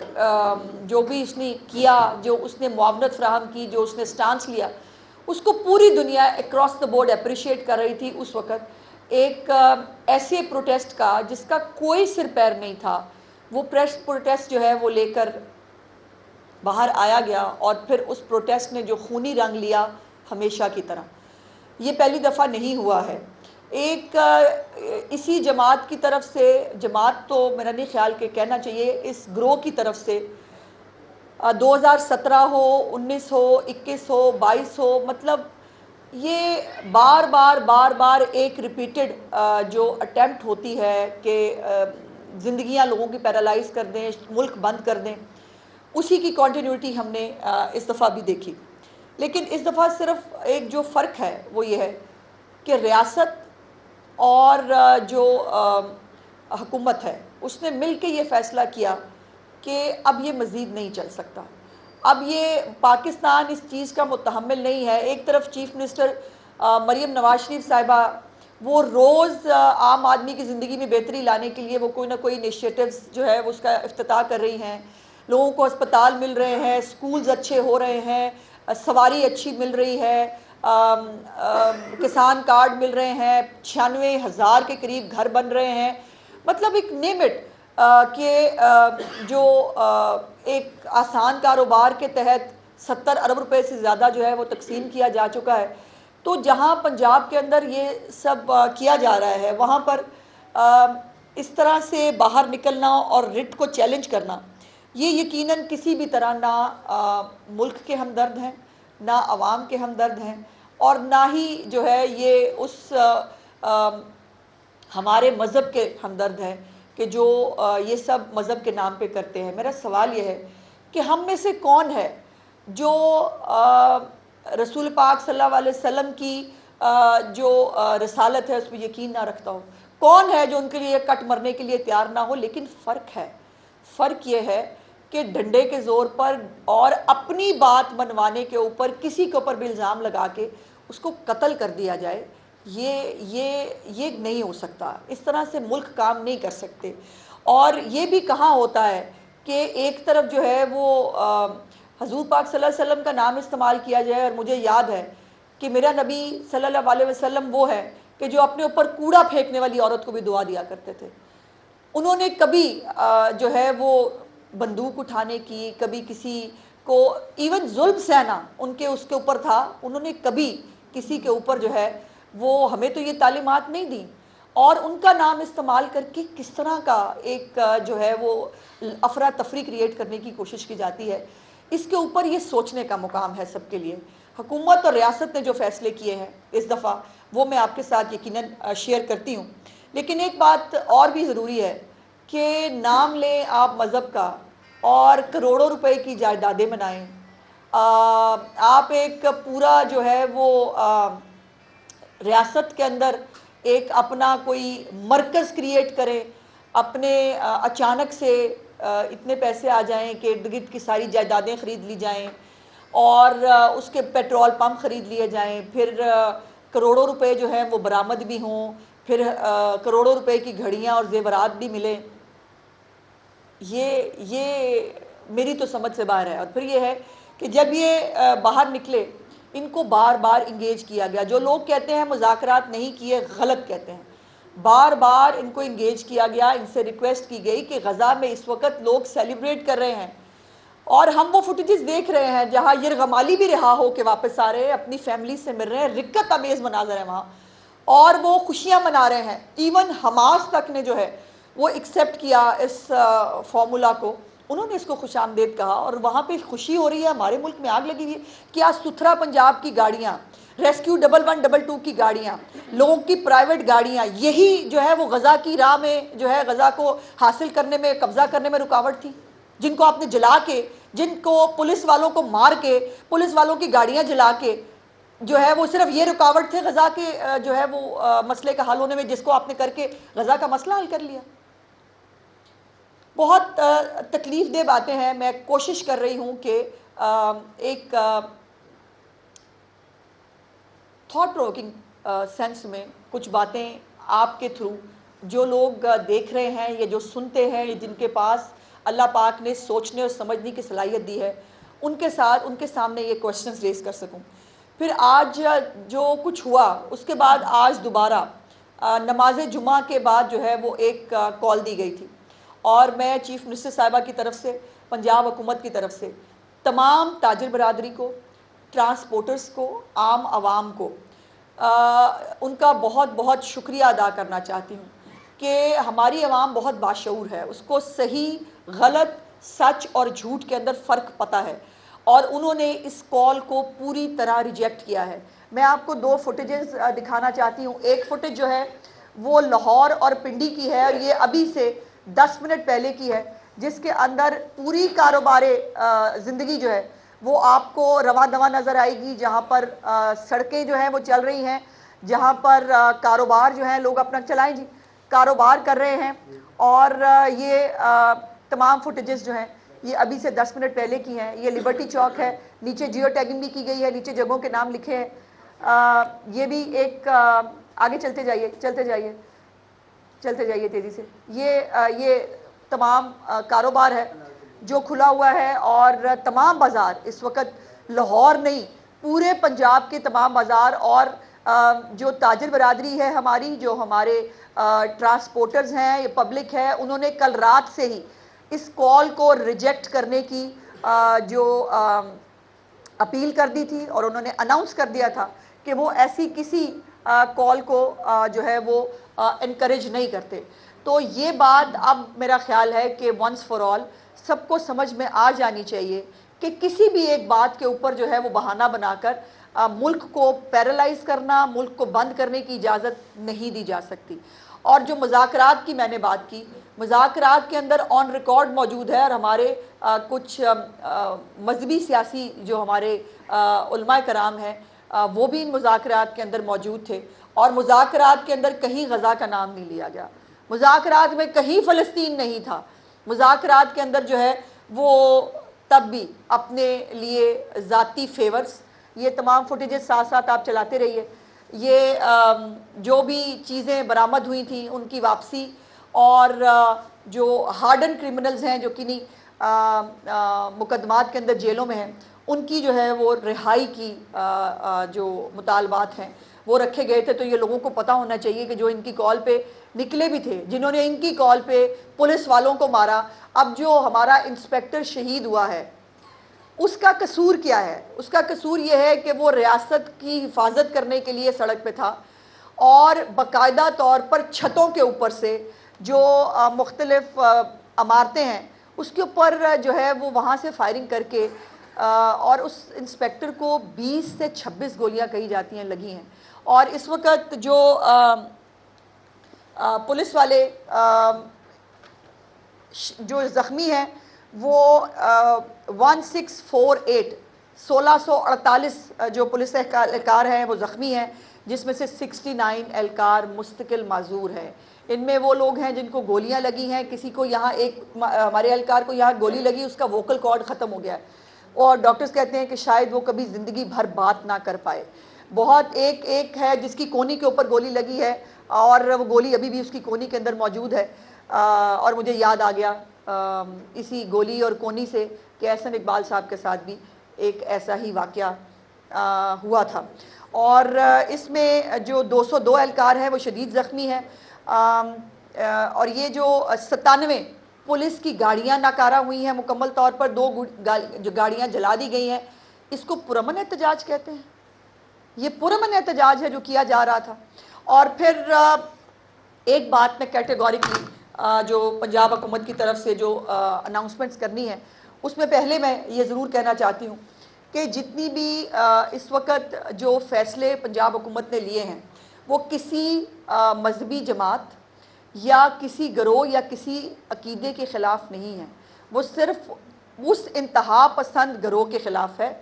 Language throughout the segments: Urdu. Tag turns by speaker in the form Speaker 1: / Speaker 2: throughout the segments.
Speaker 1: تک جو بھی اس نے کیا، جو اس نے معاونت فراہم کی، جو اس نے سٹانس لیا، اس کو پوری دنیا اکراس دا بورڈ اپریشیٹ کر رہی تھی اس وقت۔ ایک ایسے پروٹیسٹ کا جس کا کوئی سر پیر نہیں تھا، وہ پروٹیسٹ جو ہے وہ لے کر باہر آیا گیا، اور پھر اس پروٹیسٹ نے جو خونی رنگ لیا ہمیشہ کی طرح، یہ پہلی دفعہ نہیں ہوا ہے۔ ایک اسی جماعت کی طرف سے، جماعت تو میرا نہیں خیال کہ کہنا چاہیے، اس گروہ کی طرف سے 2017 ہو، 19 ہو، 21 ہو، 22 ہو، مطلب یہ بار بار ایک ریپیٹڈ جو اٹیمپٹ ہوتی ہے کہ زندگیاں لوگوں کی پیرالائز کر دیں، ملک بند کر دیں، اسی کی کنٹینیوٹی ہم نے اس دفعہ بھی دیکھی۔ لیکن اس دفعہ صرف ایک جو فرق ہے وہ یہ ہے کہ ریاست اور جو حکومت ہے اس نے مل کے یہ فیصلہ کیا کہ اب یہ مزید نہیں چل سکتا، اب یہ پاکستان اس چیز کا متحمل نہیں ہے۔ ایک طرف چیف منسٹر مریم نواز شریف صاحبہ وہ روز عام آدمی کی زندگی میں بہتری لانے کے لیے وہ کوئی نہ کوئی انیشیٹیوز جو ہے وہ اس کا افتتاح کر رہی ہیں، لوگوں کو اسپتال مل رہے ہیں، سکولز اچھے ہو رہے ہیں، سواری اچھی مل رہی ہے، کسان کارڈ مل رہے ہیں، 96,000 کے قریب گھر بن رہے ہیں، مطلب ایک نیم اٹ کہ جو ایک آسان کاروبار کے تحت 70 ارب روپے سے زیادہ جو ہے وہ تقسیم کیا جا چکا ہے۔ تو جہاں پنجاب کے اندر یہ سب کیا جا رہا ہے، وہاں پر اس طرح سے باہر نکلنا اور رٹ کو چیلنج کرنا، یہ یقیناً کسی بھی طرح نہ ملک کے ہمدرد ہیں، نہ عوام کے ہمدرد ہیں، اور نہ ہی جو ہے یہ اس ہمارے مذہب کے ہمدرد ہیں کہ جو یہ سب مذہب کے نام پہ کرتے ہیں۔ میرا سوال یہ ہے کہ ہم میں سے کون ہے جو رسول پاک صلی اللہ علیہ وسلم کی جو رسالت ہے اس پہ یقین نہ رکھتا ہو؟ کون ہے جو ان کے لیے کٹ مرنے کے لیے تیار نہ ہو؟ لیکن فرق یہ ہے کہ ڈنڈے کے زور پر اور اپنی بات منوانے کے اوپر کسی کے اوپر بھی الزام لگا کے اس کو قتل کر دیا جائے، یہ نہیں ہو سکتا۔ اس طرح سے ملک کام نہیں کر سکتے۔ اور یہ بھی کہاں ہوتا ہے کہ ایک طرف جو ہے وہ حضور پاک صلی اللہ علیہ وسلم کا نام استعمال کیا جائے، اور مجھے یاد ہے کہ میرا نبی صلی اللہ علیہ وسلم وہ ہے کہ جو اپنے اوپر کوڑا پھینکنے والی عورت کو بھی دعا دیا کرتے تھے۔ انہوں نے کبھی جو ہے وہ بندوق اٹھانے کی، کبھی کسی کو ایون ظلم سہنا ان کے اس کے اوپر تھا، انہوں نے کبھی کسی کے اوپر جو ہے وہ، ہمیں تو یہ تعلیمات نہیں دیں، اور ان کا نام استعمال کر کے کس طرح کا ایک جو ہے وہ افراتفری کریٹ کرنے کی کوشش کی جاتی ہے۔ اس کے اوپر یہ سوچنے کا مقام ہے سب کے لیے۔ حکومت اور ریاست نے جو فیصلے کیے ہیں اس دفعہ وہ میں آپ کے ساتھ یقیناً شیئر کرتی ہوں، لیکن ایک بات اور بھی ضروری ہے کہ نام لیں آپ مذہب کا اور کروڑوں روپے کی جائیدادیں بنائیں، آپ ایک پورا جو ہے وہ ریاست کے اندر ایک اپنا کوئی مرکز کریٹ کریں، اپنے اچانک سے اتنے پیسے آ جائیں کہ ارد گرد کی ساری جائیدادیں خرید لی جائیں، اور اس کے پیٹرول پمپ خرید لیے جائیں، پھر کروڑوں روپے جو ہیں وہ برآمد بھی ہوں، پھر کروڑوں روپے کی گھڑیاں اور زیورات بھی ملیں، یہ میری تو سمجھ سے باہر ہے۔ اور پھر یہ ہے کہ جب یہ باہر نکلے، ان کو بار بار انگیج کیا گیا۔ جو لوگ کہتے ہیں مذاکرات نہیں کیے، غلط کہتے ہیں۔ بار بار ان کو انگیج کیا گیا، ان سے ریکویسٹ کی گئی کہ غزہ میں اس وقت لوگ سیلیبریٹ کر رہے ہیں، اور ہم وہ فوٹیجز دیکھ رہے ہیں جہاں یرغمالی بھی رہا ہو کے واپس آ رہے ہیں، اپنی فیملی سے مل رہے ہیں، رکت امیز مناظر ہیں وہاں، اور وہ خوشیاں منا رہے ہیں۔ ایون حماس تک نے جو ہے وہ ایکسیپٹ کیا اس فارمولا کو، انہوں نے اس کو خوش آمدید کہا، اور وہاں پہ خوشی ہو رہی ہے۔ ہمارے ملک میں آگ لگی ہوئی ہے۔ کیا ستھرا پنجاب کی گاڑیاں، ریسکیو 1122 کی گاڑیاں، لوگوں کی پرائیویٹ گاڑیاں، یہی جو ہے وہ غزہ کی راہ میں جو ہے غزہ کو حاصل کرنے میں، قبضہ کرنے میں رکاوٹ تھی، جن کو آپ نے جلا کے، جن کو پولیس والوں کو مار کے، پولیس والوں کی گاڑیاں جلا کے جو ہے وہ صرف یہ رکاوٹ تھے غزہ کے جو ہے وہ مسئلے کا حل ہونے میں، جس کو آپ نے کر کے غزہ کا مسئلہ حل کر لیا۔ بہت تکلیف دہ باتیں ہیں۔ میں کوشش کر رہی ہوں کہ ایک تھاٹ پروکنگ سینس میں کچھ باتیں آپ کے تھرو جو لوگ دیکھ رہے ہیں یا جو سنتے ہیں یا جن کے پاس اللہ پاک نے سوچنے اور سمجھنے کی صلاحیت دی ہے، ان کے ساتھ ان کے سامنے یہ کوشچنز ریز کر سکوں۔ پھر آج جو کچھ ہوا اس کے بعد آج دوبارہ نماز جمعہ کے بعد جو ہے وہ ایک کال دی گئی تھی، اور میں چیف منسٹر صاحبہ کی طرف سے، پنجاب حکومت کی طرف سے تمام تاجر برادری کو، ٹرانسپورٹرز کو، عام عوام کو ان کا بہت بہت شکریہ ادا کرنا چاہتی ہوں کہ ہماری عوام بہت باشعور ہے، اس کو صحیح غلط، سچ اور جھوٹ کے اندر فرق پتہ ہے، اور انہوں نے اس کال کو پوری طرح ریجیکٹ کیا ہے۔ میں آپ کو 2 فوٹیجز دکھانا چاہتی ہوں۔ ایک فوٹیج جو ہے وہ لاہور اور پنڈی کی ہے، اور یہ ابھی سے 10 منٹ پہلے کی ہے، جس کے اندر پوری کاروبار زندگی جو ہے وہ آپ کو رواں دواں نظر آئے گی، جہاں پر سڑکیں جو ہیں وہ چل رہی ہیں، جہاں پر کاروبار جو ہیں لوگ اپنا چلائیں جی کاروبار کر رہے ہیں، اور یہ تمام فوٹیجز جو ہیں یہ ابھی سے 10 منٹ پہلے کی ہیں۔ یہ لبرٹی چوک ہے، نیچے جیو ٹیگنگ بھی کی گئی ہے، نیچے جگہوں کے نام لکھے ہیں۔ یہ بھی ایک آگے چلتے جائیے تیزی سے۔ یہ تمام کاروبار ہے جو کھلا ہوا ہے، اور تمام بازار اس وقت لاہور نہیں پورے پنجاب کے تمام بازار، اور جو تاجر برادری ہے ہماری، جو ہمارے ٹرانسپورٹرز ہیں، یہ پبلک ہے، انہوں نے کل رات سے ہی اس کال کو ریجیکٹ کرنے کی جو اپیل کر دی تھی، اور انہوں نے اناؤنس کر دیا تھا کہ وہ ایسی کسی کال کو جو ہے وہ انکریج نہیں کرتے۔ تو یہ بات اب میرا خیال ہے کہ ونس فار آل سب کو سمجھ میں آ جانی چاہیے کہ کسی بھی ایک بات کے اوپر جو ہے وہ بہانہ بنا کر ملک کو پیرالائز کرنا، ملک کو بند کرنے کی اجازت نہیں دی جا سکتی۔ اور جو مذاکرات کی میں نے بات کی، مذاکرات کے اندر آن ریکارڈ موجود ہے، اور ہمارے کچھ مذہبی سیاسی جو ہمارے علماء کرام ہیں وہ بھی ان مذاکرات کے اندر موجود تھے، اور مذاکرات کے اندر کہیں غزہ کا نام نہیں لیا گیا، مذاکرات میں کہیں فلسطین نہیں تھا، مذاکرات کے اندر جو ہے وہ تب بھی اپنے لیے ذاتی فیورز، یہ تمام فوٹیجز ساتھ ساتھ آپ چلاتے رہیے، یہ جو بھی چیزیں برآمد ہوئی تھیں ان کی واپسی، اور جو ہارڈن کرمنلز ہیں جو کنی مقدمات کے اندر جیلوں میں ہیں، ان کی جو ہے وہ رہائی کی جو مطالبات ہیں وہ رکھے گئے تھے۔ تو یہ لوگوں کو پتہ ہونا چاہیے کہ جو ان کی کال پہ نکلے بھی تھے، جنہوں نے ان کی کال پہ پولیس والوں کو مارا، اب جو ہمارا انسپیکٹر شہید ہوا ہے اس کا قصور کیا ہے؟ اس کا قصور یہ ہے کہ وہ ریاست کی حفاظت کرنے کے لیے سڑک پہ تھا، اور باقاعدہ طور پر چھتوں کے اوپر سے جو مختلف عمارتیں ہیں اس کے اوپر جو ہے وہ وہاں سے فائرنگ کر کے، اور اس انسپیکٹر کو 20 سے 26 گولیاں کہی جاتی ہیں لگی ہیں، اور اس وقت جو پولیس والے جو زخمی ہیں وہ 1648 1648 جو پولیس اہلکار ہیں وہ زخمی ہیں، جس میں سے 69 اہلکار مستقل معذور ہیں۔ ان میں وہ لوگ ہیں جن کو گولیاں لگی ہیں، کسی کو یہاں ہمارے اہلکار کو یہاں گولی لگی، اس کا ووکل کارڈ ختم ہو گیا ہے، اور ڈاکٹرز کہتے ہیں کہ شاید وہ کبھی زندگی بھر بات نہ کر پائے۔ بہت ایک ہے جس کی کونی کے اوپر گولی لگی ہے، اور وہ گولی ابھی بھی اس کی کونی کے اندر موجود ہے، اور مجھے یاد آ گیا اسی گولی اور کونی سے کہ احسن اقبال صاحب کے ساتھ بھی ایک ایسا ہی واقعہ ہوا تھا۔ اور اس میں جو 202 اہلکار ہیں وہ شدید زخمی ہیں، اور یہ جو 97 پولیس کی گاڑیاں ناکارہ ہوئی ہیں مکمل طور پر، 2 جو گاڑیاں جلا دی گئی ہیں، اس کو پرامن احتجاج کہتے ہیں۔ یہ پرامن احتجاج ہے جو کیا جا رہا تھا۔ اور پھر ایک بات میں کیٹیگوریکلی جو پنجاب حکومت کی طرف سے جو اناؤنسمنٹس کرنی ہے، اس میں پہلے میں یہ ضرور کہنا چاہتی ہوں کہ جتنی بھی اس وقت جو فیصلے پنجاب حکومت نے لیے ہیں وہ کسی مذہبی جماعت یا کسی گروہ یا کسی عقیدے کے خلاف نہیں ہیں، وہ صرف اس انتہا پسند گروہ کے خلاف ہے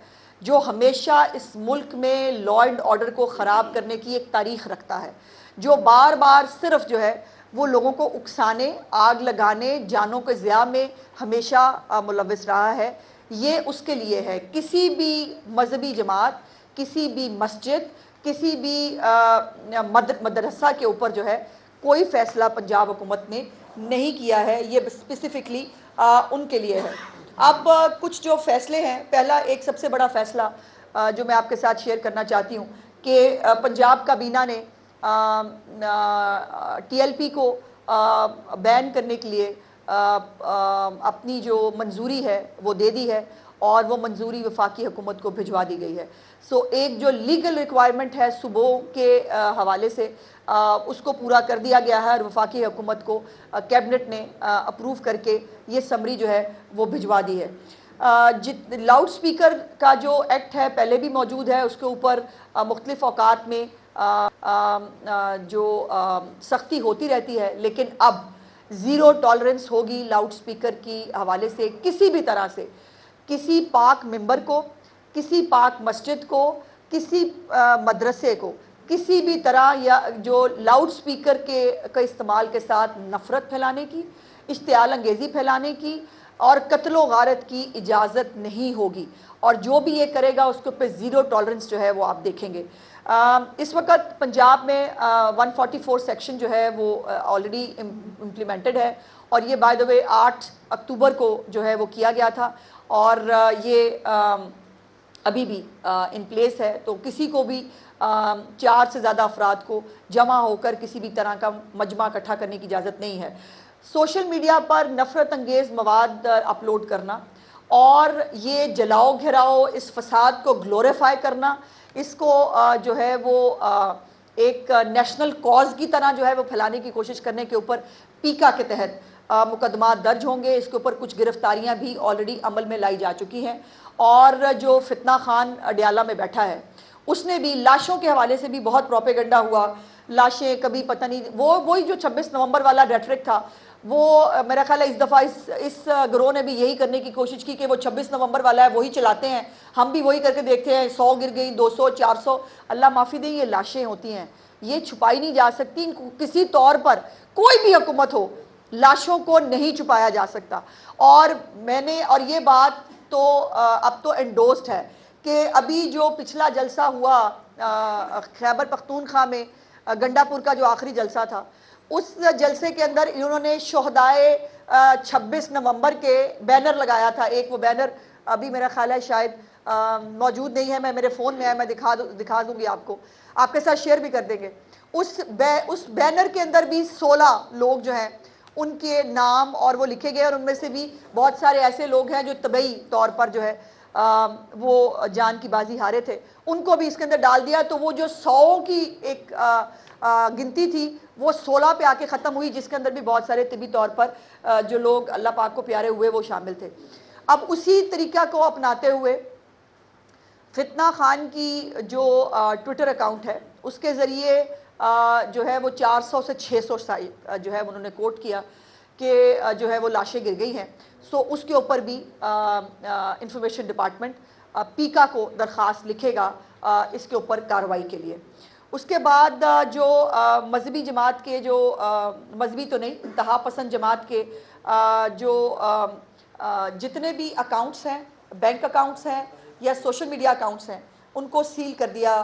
Speaker 1: جو ہمیشہ اس ملک میں لا اینڈ آرڈر کو خراب کرنے کی ایک تاریخ رکھتا ہے، جو بار بار صرف جو ہے وہ لوگوں کو اکسانے، آگ لگانے، جانوں کے ضیاع میں ہمیشہ ملوث رہا ہے۔ یہ اس کے لیے ہے، کسی بھی مذہبی جماعت، کسی بھی مسجد، کسی بھی مدرسہ کے اوپر جو ہے کوئی فیصلہ پنجاب حکومت نے نہیں کیا ہے، یہ اسپیسیفکلی ان کے لیے ہے۔ اب کچھ جو فیصلے ہیں، پہلا ایک سب سے بڑا فیصلہ جو میں آپ کے ساتھ شیئر کرنا چاہتی ہوں کہ پنجاب کابینہ نے ٹی ایل پی کو بین کرنے کے لیے اپنی جو منظوری ہے وہ دے دی ہے، اور وہ منظوری وفاقی حکومت کو بھجوا دی گئی ہے۔ سو ایک جو لیگل ریکوائرمنٹ ہے صوبوں کے حوالے سے اس کو پورا کر دیا گیا ہے، اور وفاقی حکومت کو کیبنٹ نے اپروو کر کے یہ سمری جو ہے وہ بھجوا دی ہے۔ لاؤڈ سپیکر کا جو ایکٹ ہے پہلے بھی موجود ہے، اس کے اوپر مختلف اوقات میں جو سختی ہوتی رہتی ہے، لیکن اب زیرو ٹالرنس ہوگی لاؤڈ سپیکر کی حوالے سے، کسی بھی طرح سے کسی پاک ممبر کو، کسی پاک مسجد کو، کسی مدرسے کو کسی بھی طرح یا جو لاؤڈ سپیکر کا استعمال کے ساتھ نفرت پھیلانے کی، اشتعال انگیزی پھیلانے کی اور قتل و غارت کی اجازت نہیں ہوگی، اور جو بھی یہ کرے گا اس کے اوپر زیرو ٹالرنس جو ہے وہ آپ دیکھیں گے۔ اس وقت پنجاب میں 144 سیکشن جو ہے وہ آلریڈی امپلیمنٹڈ ہے، اور یہ بائی دا وے 8 اکتوبر کو جو ہے وہ کیا گیا تھا، اور یہ ابھی بھی ان پلیس ہے۔ تو کسی کو بھی 4 سے زیادہ افراد کو جمع ہو کر کسی بھی طرح کا مجمع اکٹھا کرنے کی اجازت نہیں ہے۔ سوشل میڈیا پر نفرت انگیز مواد اپلوڈ کرنا اور یہ جلاؤ گھراؤ، اس فساد کو گلوریفائی کرنا، اس کو جو ہے وہ ایک نیشنل کاز کی طرح جو ہے وہ پھیلانے کی کوشش کرنے کے اوپر پیکا کے تحت مقدمات درج ہوں گے۔ اس کے اوپر کچھ گرفتاریاں بھی آلریڈی عمل میں لائی جا چکی ہیں، اور جو فتنہ خان اڈیالہ میں بیٹھا ہے اس نے بھی لاشوں کے حوالے سے بھی بہت پروپیگنڈا ہوا، لاشیں کبھی پتہ نہیں، وہی جو 26 نومبر والا ریٹرک تھا، وہ میرا خیال ہے اس دفعہ اس گروہ نے بھی یہی کرنے کی کوشش کی کہ وہ 26 نومبر والا ہے وہی چلاتے ہیں، ہم بھی وہی کر کے دیکھتے ہیں، 100 گر گئی، 200 400، اللہ معافی دے، یہ لاشیں ہوتی ہیں، یہ چھپائی نہیں جا سکتی، کسی طور پر کوئی بھی حکومت ہو لاشوں کو نہیں چھپایا جا سکتا۔ اور یہ بات تو اب تو انڈورسڈ ہے کہ ابھی جو پچھلا جلسہ ہوا خیبر پختونخوا میں، گنڈا پور کا جو آخری جلسہ تھا، اس جلسے کے اندر انہوں نے شہدائے 26 نومبر کے بینر لگایا تھا۔ ایک وہ بینر ابھی میرا خیال ہے شاید موجود نہیں ہے، میں میرے فون میں ہے، میں دکھا دوں گی آپ کو، آپ کے ساتھ شیئر بھی کر دیں گے۔ اس بینر کے اندر بھی 16 لوگ جو ہیں ان کے نام اور وہ لکھے گئے، اور ان میں سے بھی بہت سارے ایسے لوگ ہیں جو طبعی طور پر جو ہے وہ جان کی بازی ہارے تھے، ان کو بھی اس کے اندر ڈال دیا۔ تو وہ جو 100 کی ایک گنتی تھی وہ 16 پہ آ کے ختم ہوئی، جس کے اندر بھی بہت سارے طبی طور پر جو لوگ اللہ پاک کو پیارے ہوئے وہ شامل تھے۔ اب اسی طریقہ کو اپناتے ہوئے فتنہ خان کی جو ٹویٹر اکاؤنٹ ہے اس کے ذریعے جو ہے وہ 400 سے 600 جو ہے انہوں نے کوٹ کیا کہ جو ہے وہ لاشیں گر گئی ہیں۔ سو اس کے اوپر بھی انفارمیشن ڈپارٹمنٹ پیکا کو درخواست لکھے گا اس کے اوپر کارروائی کے لیے۔ اس کے بعد جو مذہبی جماعت کے جو مذہبی تو نہیں، انتہا پسند جماعت کے جو جتنے بھی اکاؤنٹس ہیں، بینک اکاؤنٹس ہیں یا سوشل میڈیا اکاؤنٹس ہیں، ان کو سیل کر دیا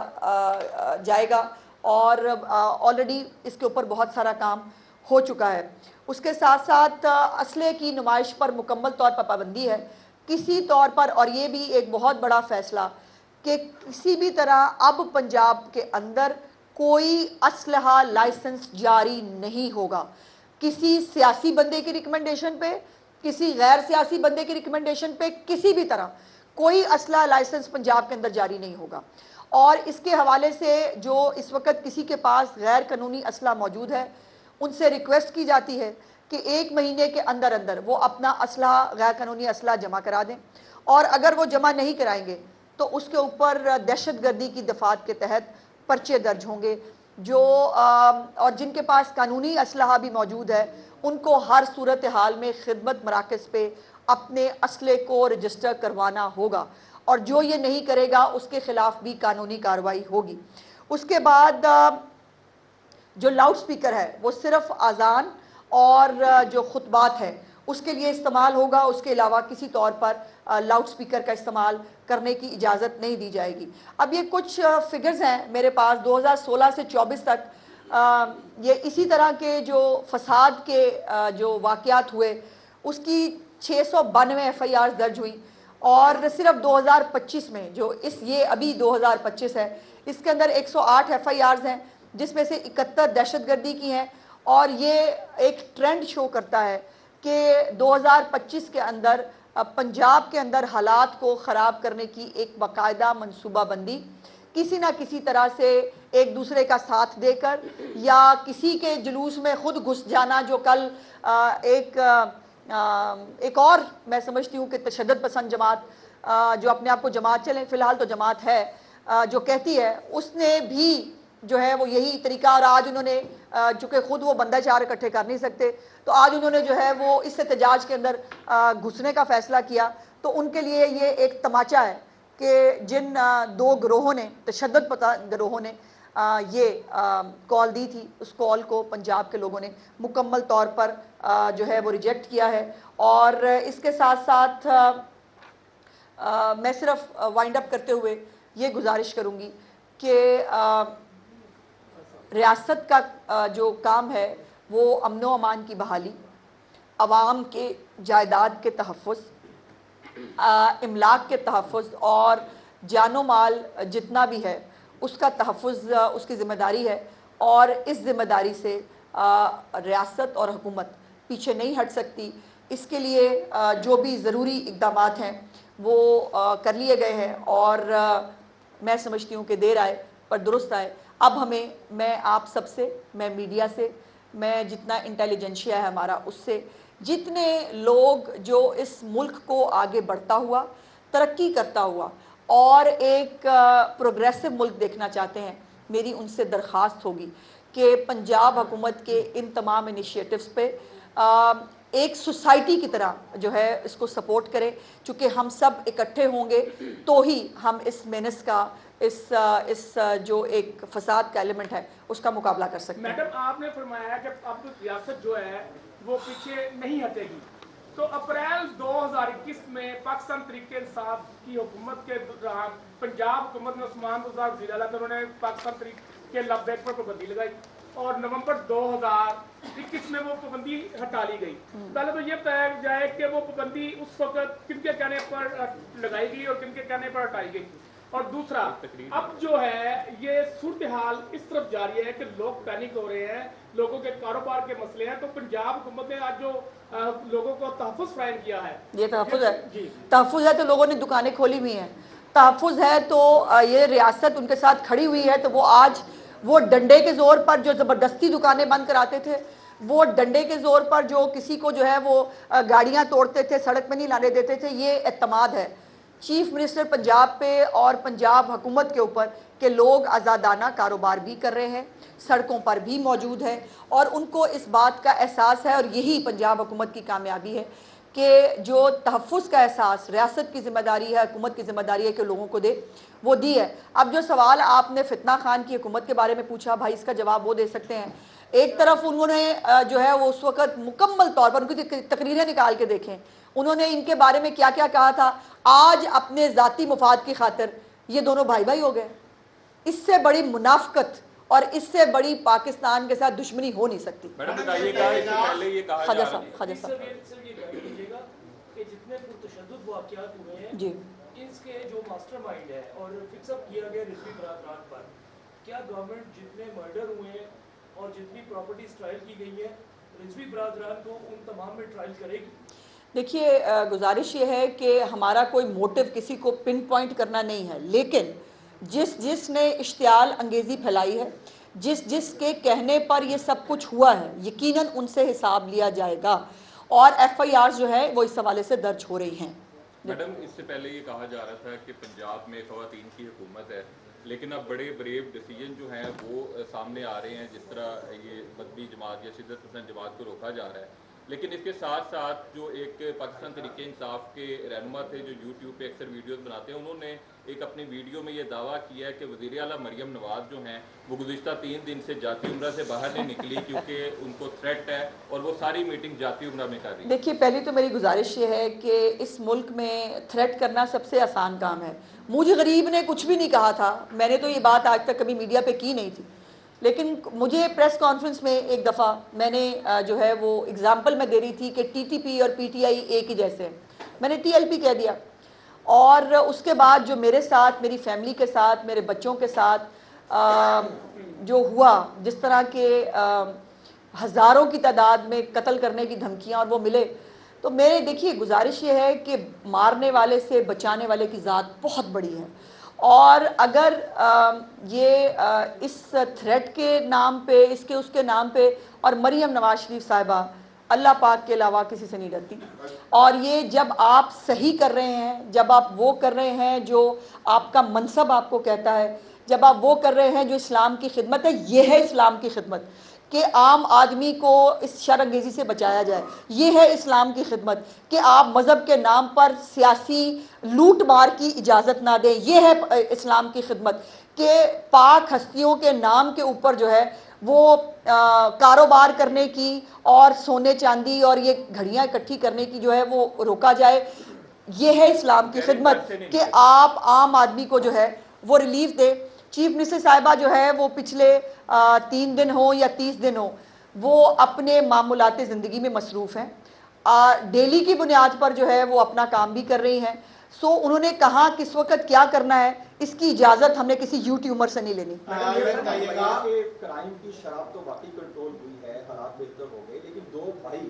Speaker 1: جائے گا، اور آلریڈی اس کے اوپر بہت سارا کام ہو چکا ہے۔ اس کے ساتھ ساتھ اسلحے کی نمائش پر مکمل طور پر پابندی ہے کسی طور پر، اور یہ بھی ایک بہت بڑا فیصلہ کہ کسی بھی طرح اب پنجاب کے اندر کوئی اسلحہ لائسنس جاری نہیں ہوگا، کسی سیاسی بندے کی ریکمنڈیشن پہ، کسی غیر سیاسی بندے کی ریکمنڈیشن پہ، کسی بھی طرح کوئی اسلحہ لائسنس پنجاب کے اندر جاری نہیں ہوگا۔ اور اس کے حوالے سے جو اس وقت کسی کے پاس غیر قانونی اسلحہ موجود ہے ان سے ریکویسٹ کی جاتی ہے کہ 1 مہینے کے اندر اندر وہ اپنا اسلحہ، غیر قانونی اسلحہ جمع کرا دیں، اور اگر وہ جمع نہیں کرائیں گے تو اس کے اوپر دہشت گردی کی دفعات کے تحت پرچے درج ہوں گے۔ جو اور جن کے پاس قانونی اسلحہ بھی موجود ہے ان کو ہر صورتحال میں خدمت مراکز پہ اپنے اسلحے کو رجسٹر کروانا ہوگا، اور جو یہ نہیں کرے گا اس کے خلاف بھی قانونی کارروائی ہوگی۔ اس کے بعد جو لاؤڈ سپیکر ہے وہ صرف اذان اور جو خطبات ہیں اس کے لیے استعمال ہوگا، اس کے علاوہ کسی طور پر لاؤڈ سپیکر کا استعمال کرنے کی اجازت نہیں دی جائے گی۔ اب یہ کچھ فگرز ہیں میرے پاس 2016 سے 24 تک یہ اسی طرح کے جو فساد کے جو واقعات ہوئے اس کی 692 ایف آئی آر درج ہوئی، اور صرف 2025 میں جو یہ ابھی 2025 ہے اس کے اندر 108 ایف آئی آرز ہیں، جس میں سے 71 دہشت گردی کی ہیں، اور یہ ایک ٹرینڈ شو کرتا ہے کہ 2025 کے اندر پنجاب کے اندر حالات کو خراب کرنے کی ایک باقاعدہ منصوبہ بندی کسی نہ کسی طرح سے ایک دوسرے کا ساتھ دے کر یا کسی کے جلوس میں خود گھس جانا، جو کل ایک اور میں سمجھتی ہوں کہ تشدد پسند جماعت جو اپنے آپ کو جماعت چلیں، فی الحال تو جماعت ہے، جو کہتی ہے، اس نے بھی جو ہے وہ یہی طریقہ، اور آج انہوں نے چونکہ خود وہ بندہ چار اکٹھے کر نہیں سکتے تو آج انہوں نے جو ہے وہ اس احتجاج کے اندر گھسنے کا فیصلہ کیا. تو ان کے لیے یہ ایک تماچا ہے کہ جن دو گروہوں نے، تشدد پسند گروہوں نے یہ کال دی تھی، اس کال کو پنجاب کے لوگوں نے مکمل طور پر جو ہے وہ ریجیکٹ کیا ہے. اور اس کے ساتھ ساتھ میں صرف وائنڈ اپ کرتے ہوئے یہ گزارش کروں گی کہ ریاست کا جو کام ہے وہ امن و امان کی بحالی، عوام کے جائیداد کے تحفظ، املاک کے تحفظ اور جان و مال جتنا بھی ہے اس کا تحفظ اس کی ذمہ داری ہے، اور اس ذمہ داری سے ریاست اور حکومت پیچھے نہیں ہٹ سکتی. اس کے لیے جو بھی ضروری اقدامات ہیں وہ کر لیے گئے ہیں، اور میں سمجھتی ہوں کہ دیر آئے پر درست آئے. اب میں آپ سب سے، میں میڈیا سے، میں جتنا انٹیلیجنشیا ہے ہمارا اس سے، جتنے لوگ جو اس ملک کو آگے بڑھتا ہوا، ترقی کرتا ہوا اور ایک پروگریسو ملک دیکھنا چاہتے ہیں، میری ان سے درخواست ہوگی کہ پنجاب حکومت کے ان تمام انیشیٹوز پہ ایک سوسائٹی کی طرح جو ہے اس کو سپورٹ کرے، چونکہ ہم سب اکٹھے ہوں گے تو ہی ہم اس مینس کا، اس جو ایک فساد کا ایلیمنٹ ہے اس کا مقابلہ کر سکتے ہیں.
Speaker 2: میڈم آپ نے فرمایا کہ اب ریاست جو ہے وہ پیچھے نہیں ہٹے گی، تو اپریل 2021 میں پاکستان تحریک انصاف کی حکومت کے دوران پنجاب حکومت نے عثمان بزدار وزیر اعلیٰ تھے، انہوں نے پاکستان تحریک کے لبیک پر پابندی لگائی اور نومبر 2021 میں وہ پابندی ہٹا لی گئی. پہلے تو یہ بتایا جائے کہ وہ پابندی اس وقت کن کے کہنے پر لگائی گئی اور کن کے کہنے پر ہٹائی گئی، اور دوسرا اب جو ہے یہ صورتحال اس طرف جاری ہے کہ لوگ پینک ہو رہے ہیں، لوگوں کے کاروبار کے مسئلے ہیں، تو پنجاب حکومت نے آج جو لوگوں کو تحفظ فراہم کیا ہے،
Speaker 1: یہ تحفظ ہے. تحفظ ہے تو لوگوں نے دکانیں کھولی ہوئی ہیں، تحفظ ہے تو یہ ریاست ان کے ساتھ کھڑی ہوئی ہے. تو وہ آج وہ ڈنڈے کے زور پر جو زبردستی دکانیں بند کراتے تھے، وہ ڈنڈے کے زور پر جو کسی کو جو ہے وہ گاڑیاں توڑتے تھے، سڑک پہ نہیں لانے دیتے تھے، یہ اعتماد ہے چیف منسٹر پنجاب پہ اور پنجاب حکومت کے اوپر کہ لوگ آزادانہ کاروبار بھی کر رہے ہیں، سڑکوں پر بھی موجود ہیں، اور ان کو اس بات کا احساس ہے. اور یہی پنجاب حکومت کی کامیابی ہے کہ جو تحفظ کا احساس ریاست کی ذمہ داری ہے، حکومت کی ذمہ داری ہے کہ لوگوں کو دے، وہ دی ہے. اب جو سوال آپ نے فتنہ خان کی حکومت کے بارے میں پوچھا، بھائی اس کا جواب وہ دے سکتے ہیں. ایک طرف انہوں نے جو ہے وہ اس وقت مکمل طور پر ان کی تقریریں نکال کے دیکھیں، انہوں نے ان کے بارے میں کیا کیا کہا تھا. آج اپنے ذاتی مفاد کی خاطر یہ دونوں بھائی بھائی ہو گئے. اس سے بڑی منافقت اور اس سے بڑی پاکستان کے ساتھ دشمنی ہو نہیں سکتی. خواجہ صاحب
Speaker 3: جتنے پرتشدد واقعات ہوئے ہیں
Speaker 1: جی،
Speaker 3: اس کے جو ماسٹر مائنڈ ہے اور فکس اپ کیا گیا رضوی برادران پر، کیا گورنمنٹ جتنے مرڈر ہوئے ہیں اور جتنی پراپرٹیز ٹرائل کی گئی ہیں رضوی برادران کو ان تمام میں ٹرائل کرے گی؟
Speaker 1: دیکھیے گزارش یہ ہے کہ ہمارا کوئی موٹو کسی کو پن پوائنٹ کرنا نہیں ہے، لیکن جس نے اشتعال انگیزی پھیلائی ہے، جس کے کہنے پر یہ سب کچھ ہوا ہے، یقیناً ان سے حساب لیا جائے گا، اور ایف آئی آر جو ہے وہ اس حوالے سے درج ہو رہی ہیں.
Speaker 4: میڈم اس سے پہلے یہ کہا جا رہا تھا کہ پنجاب میں خواتین کی حکومت ہے، لیکن اب بڑے بریو ڈیسیجن جو ہیں وہ سامنے آ رہے ہیں، جس طرح یہ مذہبی جماعت یا شدت پسند جماعت کو روکا جا رہا ہے. لیکن اس کے ساتھ ساتھ جو ایک پاکستان تحریک انصاف کے رہنما تھے جو یوٹیوب پہ اکثر ویڈیوز بناتے ہیں، انہوں نے ایک اپنی ویڈیو میں یہ دعویٰ کیا ہے کہ وزیر اعلیٰ مریم نواز جو ہیں وہ گزشتہ 3 دن سے جاتی عمرہ سے باہر نہیں نکلی کیونکہ ان کو تھریٹ ہے اور وہ ساری میٹنگ جاتی عمرہ میں کر رہی ہیں.
Speaker 1: دیکھیے پہلی تو میری گزارش یہ ہے کہ اس ملک میں تھریٹ کرنا سب سے آسان کام ہے. مجھے غریب نے کچھ بھی نہیں کہا تھا، میں نے تو یہ بات آج تک کبھی میڈیا پہ کی نہیں تھی. لیکن مجھے پریس کانفرنس میں ایک دفعہ میں نے جو ہے وہ اگزامپل میں دے رہی تھی کہ ٹی ٹی پی اور پی ٹی آئی ایک ہی جیسے ہیں، میں نے ٹی ایل پی کہہ دیا، اور اس کے بعد جو میرے ساتھ، میری فیملی کے ساتھ، میرے بچوں کے ساتھ جو ہوا، جس طرح کے ہزاروں کی تعداد میں قتل کرنے کی دھمکیاں اور وہ ملے، تو میرے دیکھیے گزارش یہ ہے کہ مارنے والے سے بچانے والے کی ذات بہت بڑی ہے، اور اگر یہ اس تھریٹ کے نام پہ، اس کے نام پہ، اور مریم نواز شریف صاحبہ اللہ پاک کے علاوہ کسی سے نہیں ڈرتی، اور یہ جب آپ صحیح کر رہے ہیں، جب آپ وہ کر رہے ہیں جو آپ کا منصب آپ کو کہتا ہے، جب آپ وہ کر رہے ہیں جو اسلام کی خدمت ہے، یہ ہے اسلام کی خدمت کہ عام آدمی کو اس شر انگیزی سے بچایا جائے، یہ ہے اسلام کی خدمت کہ آپ مذہب کے نام پر سیاسی لوٹ مار کی اجازت نہ دیں، یہ ہے اسلام کی خدمت کہ پاک ہستیوں کے نام کے اوپر جو ہے وہ کاروبار کرنے کی اور سونے چاندی اور یہ گھڑیاں اکٹھی کرنے کی جو ہے وہ روکا جائے، یہ ہے اسلام کی خدمت کہ آپ عام آدمی کو جو ہے وہ ریلیف دے۔ چیف منسٹر صاحبہ جو ہے وہ پچھلے 3 دن ہوں یا 30 دن ہوں، وہ اپنے معمولات زندگی میں مصروف ہیں، ڈیلی کی بنیاد پر جو ہے وہ اپنا کام بھی کر رہی ہیں، سو انہوں نے کہا کس وقت کیا کرنا ہے، اس کی اجازت ہم نے کسی یوٹیوبر سے نہیں لینی۔
Speaker 5: کرائم کی شرح تو باقی کنٹرول ہوئی ہے، حالات بہتر ہو گئے، لیکن 2 بھائی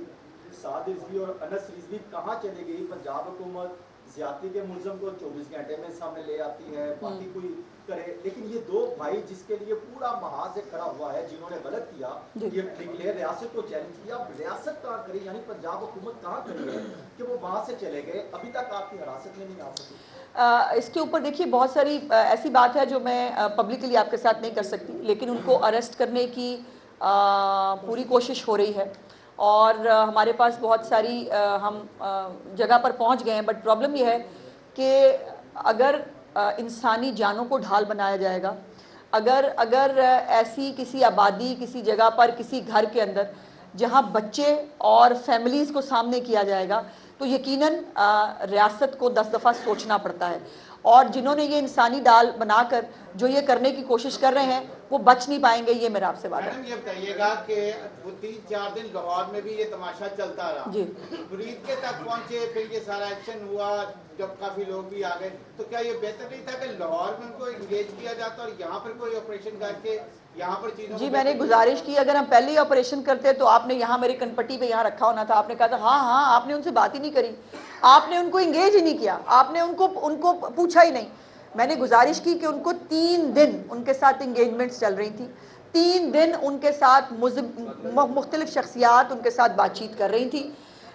Speaker 5: سعد رضوی اور انس رضوی کہاں چلے گئی؟ پنجاب حکومت زیادتی کے ملزم کو 24 گھنٹے میں سامنے لے آتی ہے، باقی کوئی کرے، لیکن یہ 2 بھائی جس کے لیے پورا محاذ سے کھڑا ہوا ہے، جنہوں نے غلط کیا، یہ نکلے ریاست کو چیلنج کیا، ریاست کہاں کری؟ یعنی پنجاب حکومت کہاں کری ہے کہ وہ وہاں سے چلے گئے، ابھی تک آپ کی حراست میں نہیں آ سکی؟
Speaker 1: اس کے اوپر دیکھیے بہت ساری ایسی بات ہے جو میں پبلکلی آپ کے ساتھ نہیں کر سکتی، لیکن ان کو اریسٹ کرنے کی پوری کوشش ہو رہی ہے، اور ہمارے پاس بہت ساری ہم جگہ پر پہنچ گئے ہیں، بٹ پرابلم یہ ہے کہ اگر انسانی جانوں کو ڈھال بنایا جائے گا، اگر ایسی کسی آبادی، کسی جگہ پر، کسی گھر کے اندر جہاں بچے اور فیملیز کو سامنے کیا جائے گا، تو یقیناً ریاست کو 10 دفعہ سوچنا پڑتا ہے، اور جنہوں نے یہ انسانی ڈال بنا کر جو یہ کرنے کی کوشش کر رہے ہیں وہ بچ نہیں پائیں گے، یہ میرا آپ سے وعدہ ہے۔
Speaker 6: میڈم یہ بتائیے گا کہ وہ 3-4 دن لاہور میں بھی یہ تماشا چلتا رہا،
Speaker 1: جی،
Speaker 6: برید کے تک پہنچے، پھر یہ سارا ایکشن ہوا، جب کافی لوگ بھی آ گئے، تو کیا یہ بہتر نہیں تھا کہ لاہور میں ان کو انگیج کیا جاتا اور یہاں پر کوئی آپریشن کر کے یہاں پر چیزوں
Speaker 1: جی میں نے گزارش کی اگر ہم پہلے ہی آپریشن کرتے تو آپ نے یہاں میری کنپٹی پہ یہاں رکھا ہونا تھا، آپ نے کہا تھا ہاں آپ نے ان سے بات ہی نہیں کری، آپ نے ان کو انگیج ہی نہیں کیا، آپ نے ان کو پوچھا ہی نہیں۔ میں نے گزارش کی کہ ان کو 3 دن ان کے ساتھ انگیجمنٹس چل رہی تھی، 3 دن ان کے ساتھ مختلف شخصیات ان کے ساتھ بات چیت کر رہی تھی،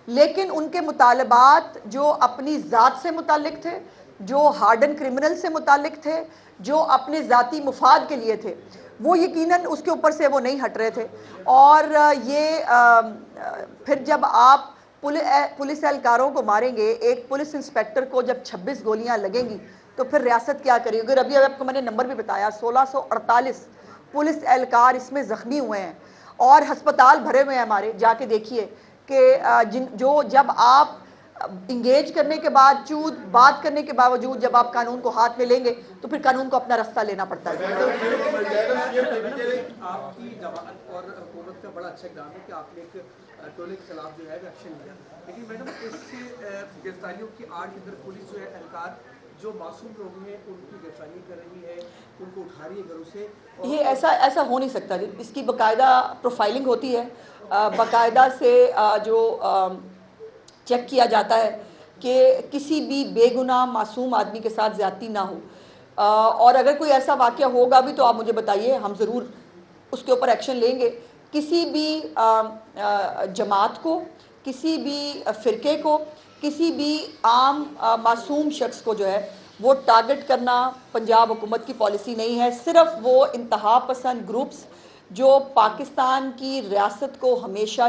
Speaker 1: لیکن ان کے مطالبات جو اپنی ذات سے متعلق تھے، جو ہارڈن کرمنل سے متعلق تھے، جو اپنے ذاتی مفاد کے لیے تھے، وہ یقیناً اس کے اوپر سے وہ نہیں ہٹ رہے تھے، اور یہ پھر جب آپ پولیس اہلکاروں کو ماریں گے، ایک پولیس انسپیکٹر کو جب 26 گولیاں لگیں گی تو پھر ریاست کیا کرے گی؟ ابھی آپ کو میں نے نمبر بھی بتایا، 1648 پولیس اہلکار اس میں زخمی ہوئے ہیں، اور ہسپتال بھرے ہوئے ہیں ہمارے، جا کے دیکھیے کہ جب آپ انگیج کرنے کے باوجود، بات کرنے کے باوجود جب آپ قانون کو ہاتھ میں لیں گے تو پھر قانون کو اپنا رستہ لینا پڑتا ہے۔
Speaker 7: آپ کی جماعت اور حکومت کا بڑا اچھا اقدام ہے کہ آپ نے ایک ٹولے کے خلاف جو ہے ایکشن لیا، لیکن میڈم اس سے گرفتاریوں کی آڑ کے اندر پولیس جو ہے اہلکار جو معصوم لوگ ہیں ان کی گرفتاری کر رہی ہے، ان کو اٹھا رہی ہے گھروں سے۔
Speaker 1: یہ ایسا ہو نہیں سکتا، اس کی باقاعدہ پروفائلنگ ہوتی ہے، باقاعدہ سے جو چیک کیا جاتا ہے کہ کسی بھی بے گناہ معصوم آدمی کے ساتھ زیادتی نہ ہو، اور اگر کوئی ایسا واقعہ ہوگا بھی تو آپ مجھے بتائیے، ہم ضرور اس کے اوپر ایکشن لیں گے۔ کسی بھی جماعت کو، کسی بھی فرقے کو، کسی بھی عام معصوم شخص کو جو ہے وہ ٹارگٹ کرنا پنجاب حکومت کی پالیسی نہیں ہے، صرف وہ انتہا پسند گروپس جو پاکستان کی ریاست کو ہمیشہ